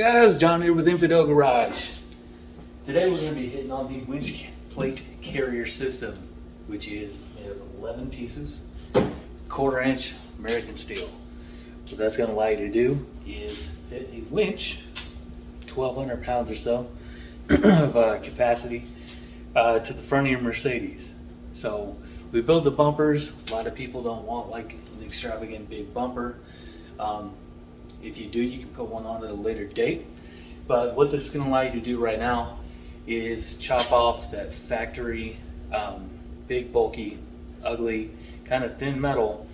guys, John here with Infidel Garage. Today we're going to be hitting on the winch plate carrier system, which is made of 11 pieces, 1/4 inch American steel. What that's going to allow you to do is fit a winch, 1,200 pounds or so of capacity, to the front of your Mercedes. So we build the bumpers. A lot of people don't want like an extravagant big bumper. If you do, you can put one on at a later date. But what this is going to allow you to do right now is chop off that factory, big, bulky, ugly, kind of thin metal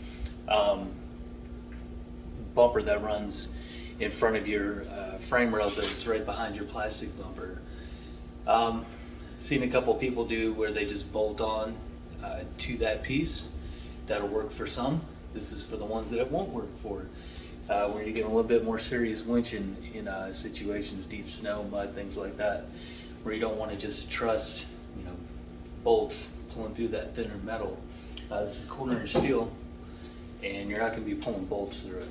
bumper that runs in front of your frame rails that's right behind your plastic bumper. Seen a couple people do where they just bolt on to that piece. That'll work for some. This is for the ones that it won't work for. Where you get a little bit more serious winching in situations, deep snow, mud, things like that, where you don't want to just trust, bolts pulling through that thinner metal. This is 1/4 inch steel, and you're not going to be pulling bolts through it.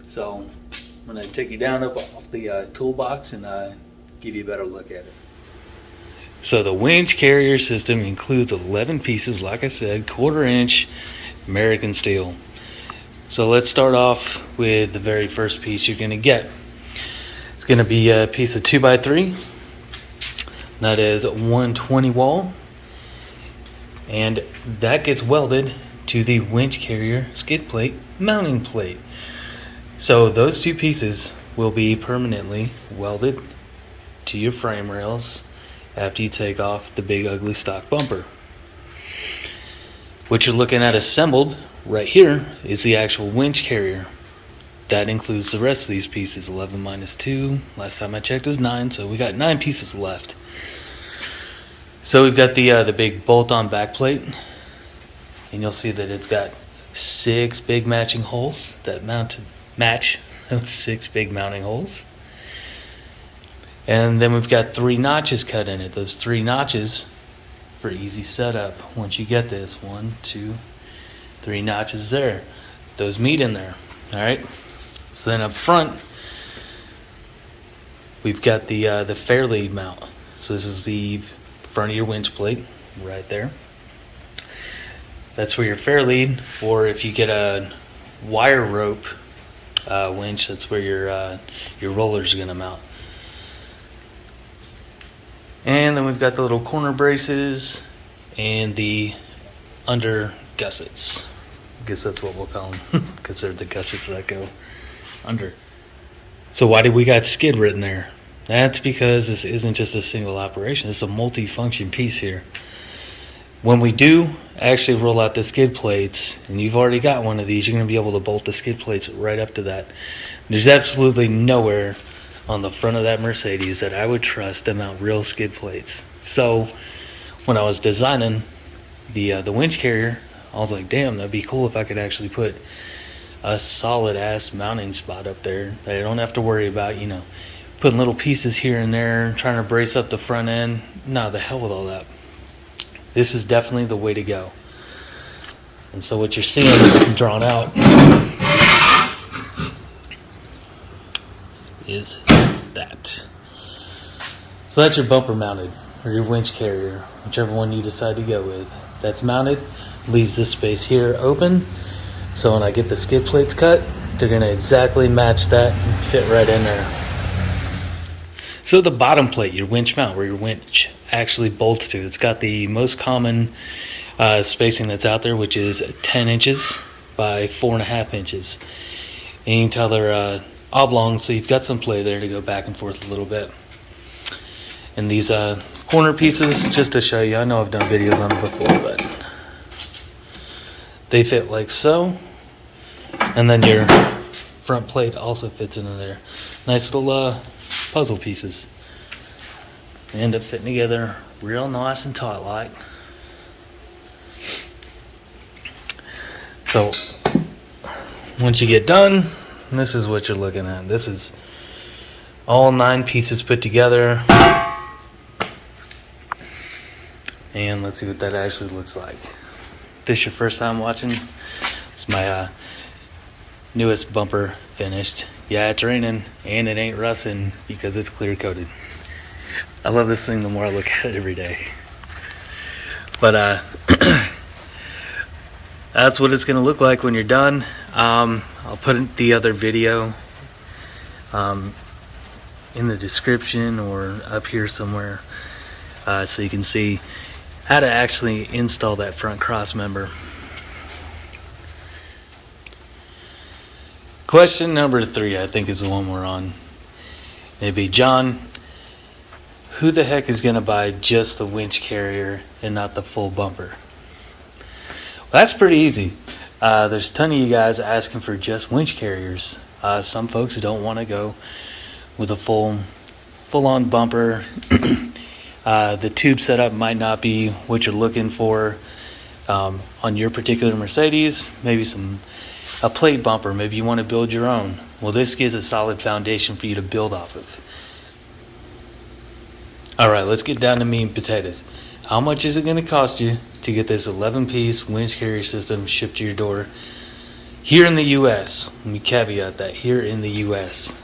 So I'm going to take you down up off the toolbox and give you a better look at it. So the winch carrier system includes 11 pieces, like I said, 1/4 inch American steel. So let's start off with the very first piece you're going to get. It's going to be a piece of 2x3. That is 120 wall. And that gets welded to the winch carrier skid plate mounting plate. So those two pieces will be permanently welded to your frame rails after you take off the big ugly stock bumper. What you're looking at assembled right here is the actual winch carrier. That includes the rest of these pieces. 11 minus 2, last time I checked, is 9, so we got 9 pieces left. So we've got the big bolt-on back plate, and you'll see that it's got 6 big matching holes that match those 6 big mounting holes. And then we've got 3 notches cut in it. Those 3 notches for easy setup. Once you get this, 1, 2, 3 notches there. Those meet in there. Alright. So then up front we've got the fair lead mount. So this is the front of your winch plate right there. That's where your fair lead, or if you get a wire rope winch, that's where your rollers are gonna mount. And then we've got the little corner braces and the under gussets. I guess that's what we'll call them, because they're the gussets that go under. So why did we got skid written there? That's because this isn't just a single operation. It's a multi-function piece here. When we do actually roll out the skid plates, and you've already got one of these, you're going to be able to bolt the skid plates right up to that. There's absolutely nowhere on the front of that Mercedes that I would trust to mount real skid plates. So when I was designing the winch carrier, I was like, damn, that'd be cool if I could actually put a solid ass mounting spot up there that I don't have to worry about, putting little pieces here and there, trying to brace up the front end. No, the hell with all that. This is definitely the way to go. And so what you're seeing drawn out is that. So that's your bumper mounted, or your winch carrier, whichever one you decide to go with. That's mounted, leaves this space here open, so when I get the skid plates cut, they're going to exactly match that and fit right in there. So the bottom plate, your winch mount, where your winch actually bolts to, it's got the most common spacing that's out there, which is 10 inches by 4.5 inches. And you can tell they're oblong, so you've got some play there to go back and forth a little bit. And these corner pieces, just to show you, I know I've done videos on it before, but they fit like so. And then your front plate also fits into there. Nice little puzzle pieces. They end up fitting together real nice and tight like. So once you get done, this is what you're looking at. This is all 9 pieces put together. And let's see what that actually looks like. If this is your first time watching, it's my newest bumper finished. Yeah, it's raining and it ain't rusting because it's clear coated. I love this thing the more I look at it every day. But that's what it's gonna look like when you're done. I'll put the other video in the description or up here somewhere, so you can see how to actually install that front cross member. Question number 3, I think, is the one we're on. Maybe, John, who the heck is going to buy just the winch carrier and not the full bumper? Well, that's pretty easy. There's a ton of you guys asking for just winch carriers. Some folks don't want to go with a full-on bumper. The tube setup might not be what you're looking for on your particular Mercedes. Maybe a plate bumper. Maybe you want to build your own. Well, this gives a solid foundation for you to build off of. All right, let's get down to meat and potatoes. How much is it going to cost you to get this 11-piece winch carrier system shipped to your door here in the U.S.? Let me caveat that, here in the U.S.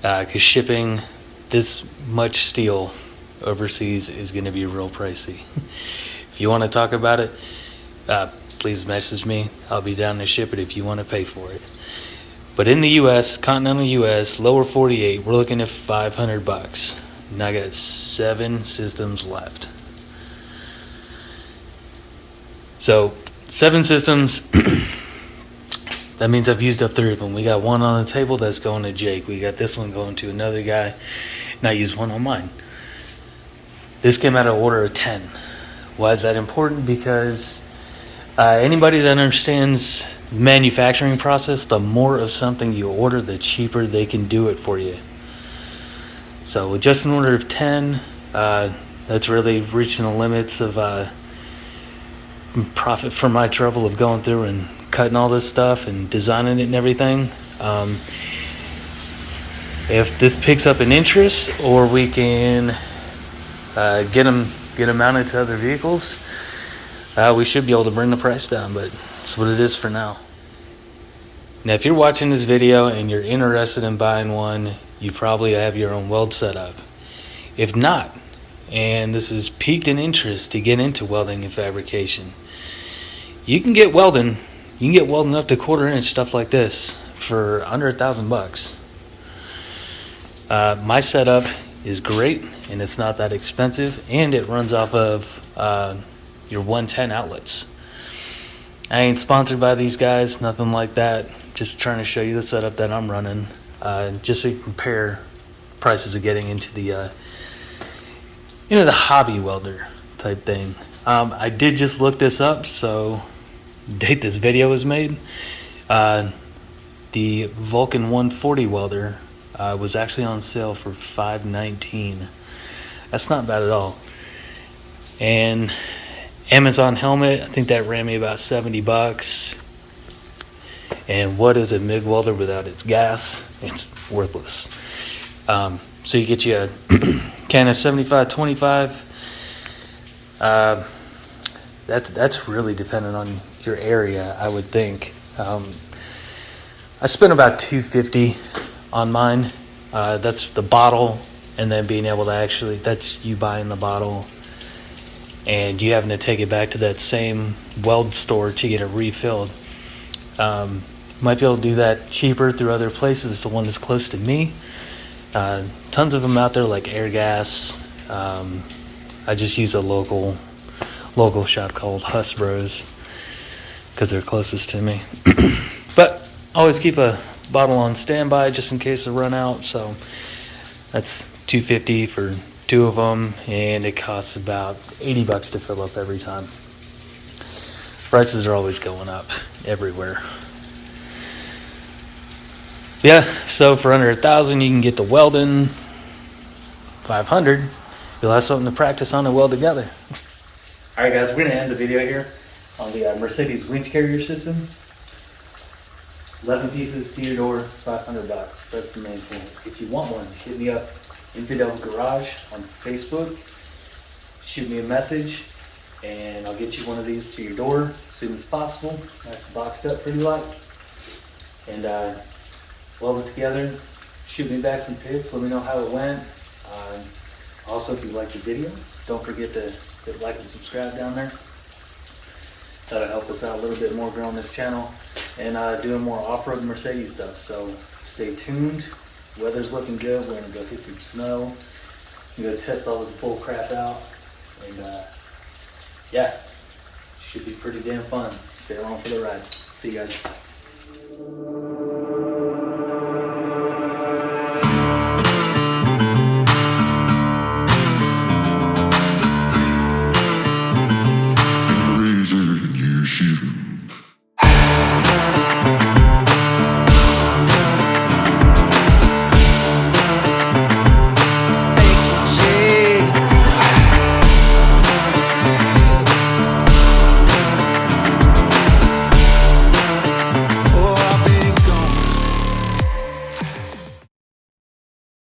Because shipping this much steel overseas is going to be real pricey. If you want to talk about it, please message me. I'll be down to ship it if you want to pay for it. But in the U.S., continental U.S., lower 48, we're looking at $500. Now I got 7 systems left. So 7 systems. That means I've used up 3 of them. We got 1 on the table that's going to Jake. We got this one going to another guy, and I used 1 on mine. This came out of order of 10. Why is that important? Because anybody that understands the manufacturing process, the more of something you order, the cheaper they can do it for you. So with just an order of 10, that's really reaching the limits of profit for my trouble of going through and cutting all this stuff and designing it and everything. If this picks up an interest, or we can get them mounted to other vehicles, we should be able to bring the price down, but that's what it is for now. Now, if you're watching this video and you're interested in buying one, you probably have your own weld setup. If not, and this has piqued an interest to get into welding and fabrication, you can get welding. You can get welding up to 1/4 inch stuff like this for under $1,000. My setup is great, and it's not that expensive, and it runs off of your 110 outlets. I ain't sponsored by these guys, nothing like that. Just trying to show you the setup that I'm running, just so you compare prices of getting into the the hobby welder type thing. I did just look this up, so date this video was made. The Vulcan 140 welder was actually on sale for $519. That's not bad at all. And Amazon helmet, I think that ran me about $70. And what is a MIG welder without its gas? It's worthless. So you get you a can of 75-25. That's really dependent on your area, I would think. I spent about $250 on mine. That's the bottle, and then being able to actually, that's you buying the bottle and you having to take it back to that same weld store to get it refilled. Might be able to do that cheaper through other places. It's the one that's close to me. Tons of them out there, like Air Gas. I just use a local shop called Huss Bros because they're closest to me. But always keep a bottle on standby just in case I run out. So that's $250 for 2 of them, and it costs about $80 to fill up every time. Prices are always going up everywhere. Yeah, so for under $1,000 you can get the Welding. $500, you'll have something to practice on and weld together. All right, guys, we're gonna end the video here on the Mercedes winch carrier system. 11 pieces to your door, $500. That's the main thing. If you want one, hit me up, Infidel Garage on Facebook. Shoot me a message, and I'll get you one of these to your door as soon as possible. Nice boxed up, pretty light. And weld it together. Shoot me back some pics, let me know how it went. Also, if you liked the video, don't forget to hit like and subscribe down there. That'll help us out a little bit more growing this channel and doing more off-road Mercedes stuff. So stay tuned. Weather's looking good. We're gonna go hit some snow. I'm gonna test all this bull crap out, and yeah, should be pretty damn fun. Stay along for the ride. See you guys.